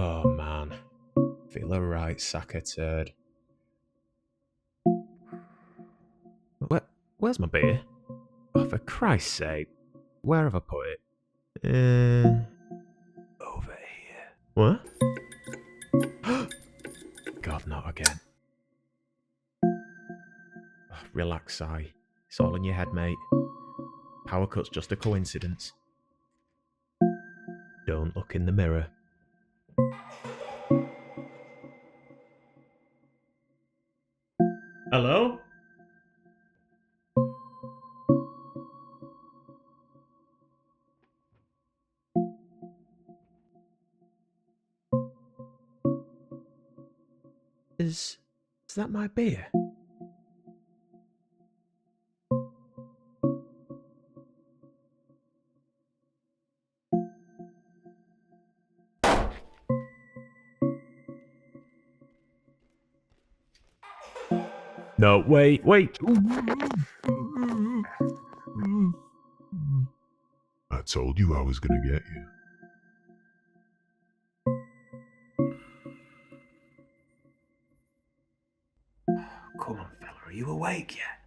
Oh man, feel a right sack of turd. Where's my beer? Oh, for Christ's sake, where have I put it? Over here. What? God, not again. Oh, relax, Si. It's all in your head, mate. Power cut's just a coincidence. Don't look in the mirror. Hello? Is that my beer? No, wait. I told you I was gonna get you. Come on, fella, are you awake yet?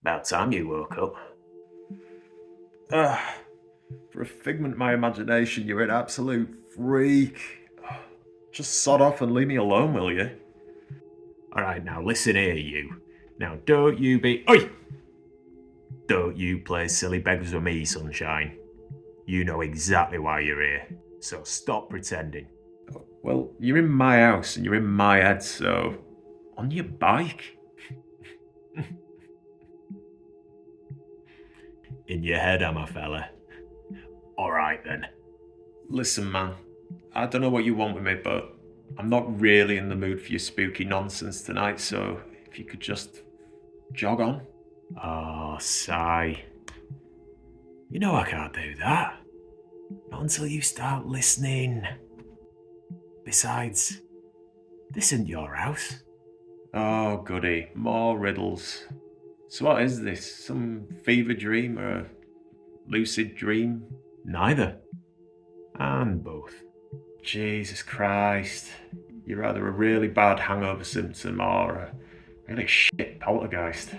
About time you woke up. For a figment of my imagination, you're an absolute freak. Just sod off and leave me alone, will you? Alright, now listen here, you. Now don't you be... Oi! Don't you play silly beggars with me, sunshine. You know exactly why you're here, so stop pretending. Well, you're in my house and you're in my head, so... On your bike? In your head, am I, fella? Alright then. Listen, man. I don't know what you want with me, but I'm not really in the mood for your spooky nonsense tonight, so if you could just jog on. Oh, sigh. You know I can't do that. Not until you start listening. Besides, this isn't your house. Oh, goody. More riddles. So what is this? Some fever dream or a lucid dream? Neither. And both. Jesus Christ. You're either a really bad hangover symptom or a really shit poltergeist.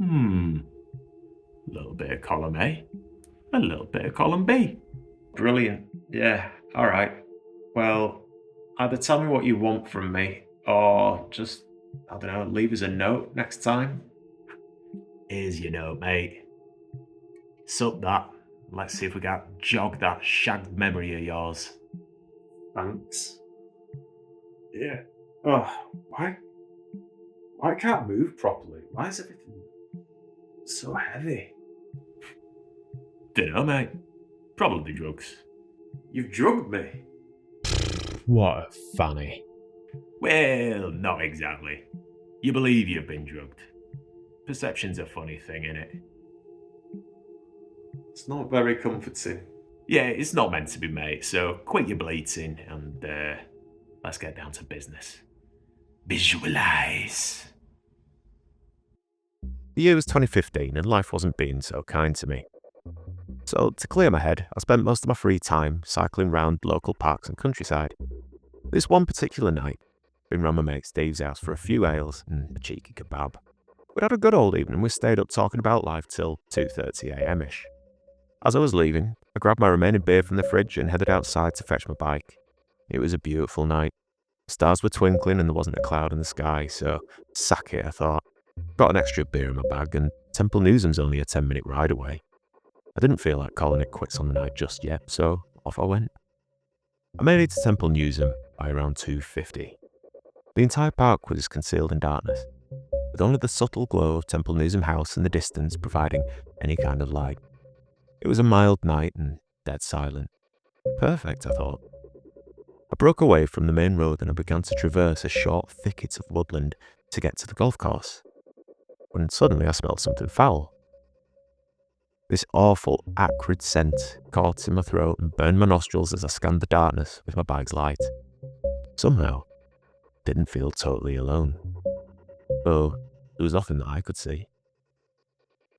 A little bit of column A, a little bit of column B. Brilliant. Yeah, alright. Well, either tell me what you want from me, or just, I don't know, leave us a note next time. Here's your note, mate. Sup that. Let's see if we can jog that shagged memory of yours. Thanks. Yeah. Oh, why can't I move properly? Why is everything so heavy? Dunno, mate. Probably drugs. You've drugged me. What a fanny. Well, not exactly. You believe you've been drugged. Perception's a funny thing, innit? It's not very comforting. Yeah, it's not meant to be, mate, so quit your bleating and let's get down to business. Visualize. The year was 2015 and life wasn't being so kind to me. So, to clear my head, I spent most of my free time cycling round local parks and countryside. This one particular night, been round my mate Steve's house for a few ales and a cheeky kebab. We'd had a good old evening and we stayed up talking about life till 2:30am-ish. As I was leaving, I grabbed my remaining beer from the fridge and headed outside to fetch my bike. It was a beautiful night. Stars were twinkling and there wasn't a cloud in the sky, so sack it, I thought. Got an extra beer in my bag and Temple Newsom's only a 10-minute ride away. I didn't feel like calling it quits on the night just yet, so off I went. I made it to Temple Newsom by around 2:50. The entire park was concealed in darkness, with only the subtle glow of Temple Newsom House in the distance providing any kind of light. It was a mild night and dead silent. Perfect, I thought. I broke away from the main road and I began to traverse a short thicket of woodland to get to the golf course, when suddenly I smelled something foul. This awful, acrid scent caught in my throat and burned my nostrils as I scanned the darkness with my bike's light. Somehow, I didn't feel totally alone. Though there was nothing that I could see.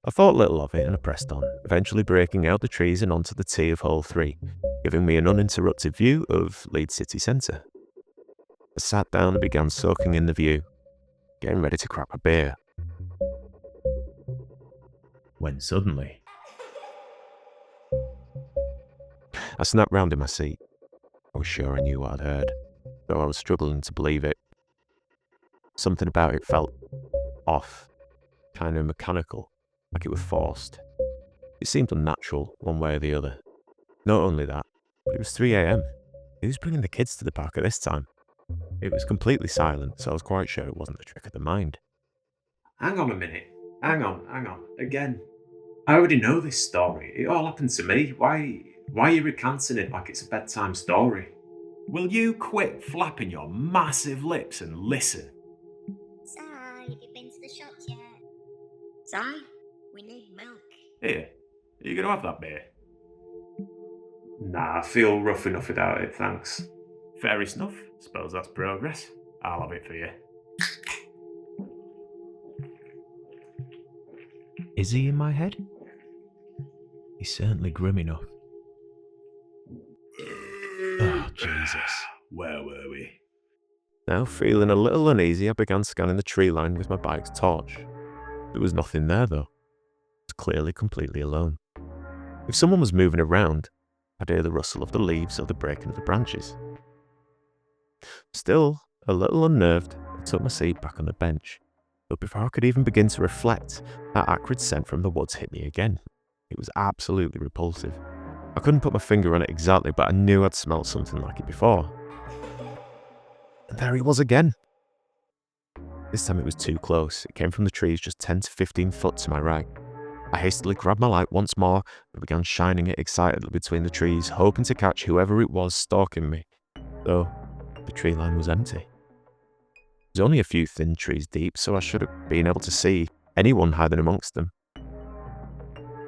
I thought little of it and I pressed on, eventually breaking out the trees and onto the tee of hole 3, giving me an uninterrupted view of Leeds city centre. I sat down and began soaking in the view, getting ready to crack a beer. When suddenly, I snapped round in my seat. I was sure I knew what I'd heard, though I was struggling to believe it. Something about it felt off, kind of mechanical, like it was forced. It seemed unnatural, one way or the other. Not only that, but it was 3 a.m. Who's bringing the kids to the park at this time? It was completely silent, so I was quite sure it wasn't a trick of the mind. Hang on a minute. Hang on. Again. I already know this story. It all happened to me. Why are you recanting it like it's a bedtime story? Will you quit flapping your massive lips and listen? Si, have you been to the shops yet? Si, we need milk. Here, are you going to have that beer? Nah, I feel rough enough without it, thanks. Fair enough. Suppose that's progress. I'll have it for you. Is he in my head? He's certainly grim enough. Oh, Jesus. Where were we? Now, feeling a little uneasy, I began scanning the tree line with my bike's torch. There was nothing there, though. I was clearly completely alone. If someone was moving around, I'd hear the rustle of the leaves or the breaking of the branches. Still, a little unnerved, I took my seat back on the bench. But before I could even begin to reflect, that acrid scent from the woods hit me again. It was absolutely repulsive. I couldn't put my finger on it exactly, but I knew I'd smelled something like it before. And there it was again. This time it was too close. It came from the trees just 10 to 15 foot to my right. I hastily grabbed my light once more and began shining it excitedly between the trees, hoping to catch whoever it was stalking me. Though, the tree line was empty. It was only a few thin trees deep, so I should have been able to see anyone hiding amongst them.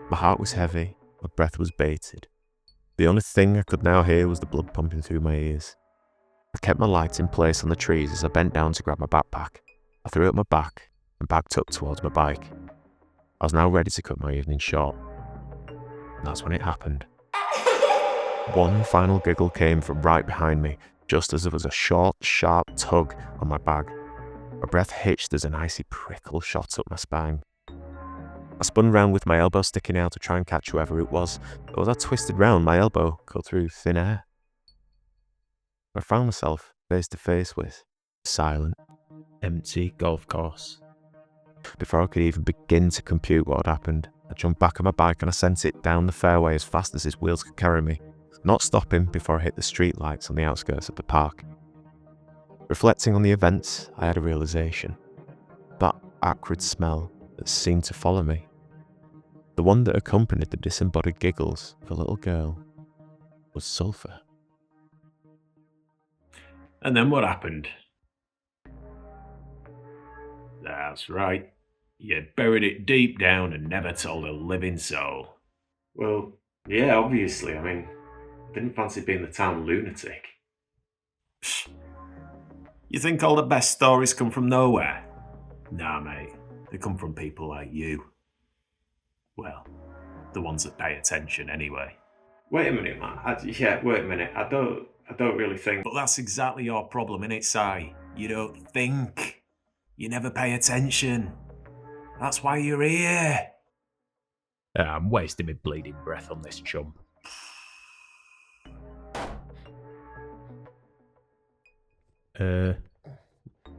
My heart was heavy, my breath was bated. The only thing I could now hear was the blood pumping through my ears. I kept my light in place on the trees as I bent down to grab my backpack. I threw it at my back and backed up towards my bike. I was now ready to cut my evening short. And that's when it happened. One final giggle came from right behind me, just as there was a short, sharp tug on my bag. My breath hitched as an icy prickle shot up my spine. I spun round with my elbow sticking out to try and catch whoever it was, but as I twisted round, my elbow cut through thin air. I found myself face to face with a silent, empty golf course. Before I could even begin to compute what had happened, I jumped back on my bike and I sent it down the fairway as fast as its wheels could carry me, not stopping before I hit the street lights on the outskirts of the park. Reflecting on the events, I had a realization. That acrid smell that seemed to follow me, the one that accompanied the disembodied giggles of a little girl, was sulphur. And then what happened? That's right. You buried it deep down and never told a living soul. Well, yeah, obviously. I mean, I didn't fancy being the town lunatic. Psh. You think all the best stories come from nowhere? Nah, mate. They come from people like you. Well, the ones that pay attention anyway. Wait a minute, man. Wait a minute. I don't really think. But that's exactly your problem, innit, Si? You don't think. You never pay attention. That's why you're here. I'm wasting my bleeding breath on this chum.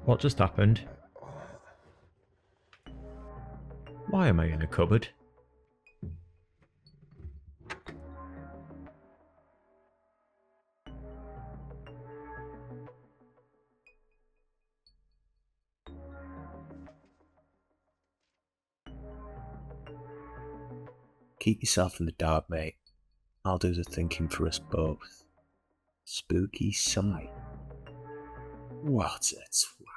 What just happened? Why am I in a cupboard? Keep yourself in the dark, mate. I'll do the thinking for us both. Spooky sight. What a twat.